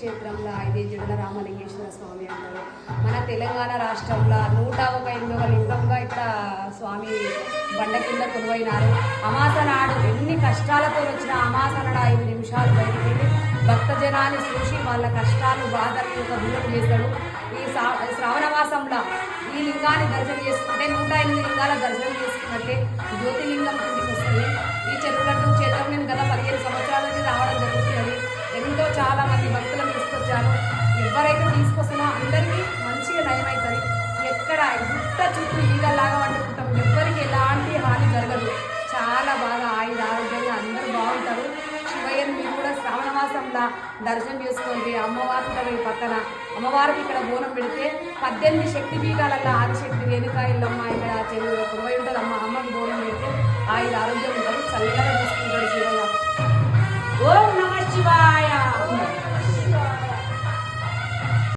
క్షేత్రంలో 5 జడల రామలింగేశ్వర స్వామి అంటారు. మన తెలంగాణ రాష్ట్రంలో 101 లింగంగా ఇక్కడ స్వామి బండ కింద కొలువైనారు. అమాస నాడు ఎన్ని కష్టాలతో వచ్చిన అమాస నాడు 5 నిమిషాలు బయటకు వెళ్ళి భక్త జనాన్ని చూసి వాళ్ళ కష్టాలు బాధలు దూరం చేస్తాడు. ఈ శ్రావణ మాసంలో ఈ లింగాన్ని దర్శనం చేసుకుంటే 108 లింగాల దర్శనం చేసుకున్నట్టే జ్యోతిలింగం కిందికి వస్తుంది. ఈ చెరువుగట్టు క్షేత్రం నేను గత 15 సంవత్సరాల నుంచి రావడం జరుగుతున్నది. ఎంతో చాలా మంది భక్తులను తీసుకొచ్చాను. ఎవరైతే తీసుకొస్తానో అందరికీ మంచిగా నయమవుతుంది. ఎక్కడ గుట్ట చుట్టూ ఈగలాగా వండుకుంటాం, ఎవ్వరికి ఎలాంటి హాని జరగదు. చాలా బాగా ఆరోగ్యంగా అందరూ బాగుంటారు. శివయ్యను మీరు కూడా శ్రావణ మాసంలో దర్శనం చేసుకోండి. అమ్మవారు ఉంటారు ఈ పక్కన. అమ్మవారికి ఇక్కడ బోనం పెడితే 18 శక్తి పీఠాలలో ఆదిశక్తి రేణుకాయలమ్మ ఇక్కడ చెరువు కురవై ఉంటుంది. అమ్మకి బోనం పెడితే ఆరోగ్యం ఉంటుంది. చల్లగా చూసుకుంటాడు శివయ్య. ఓం నమః శివాయ.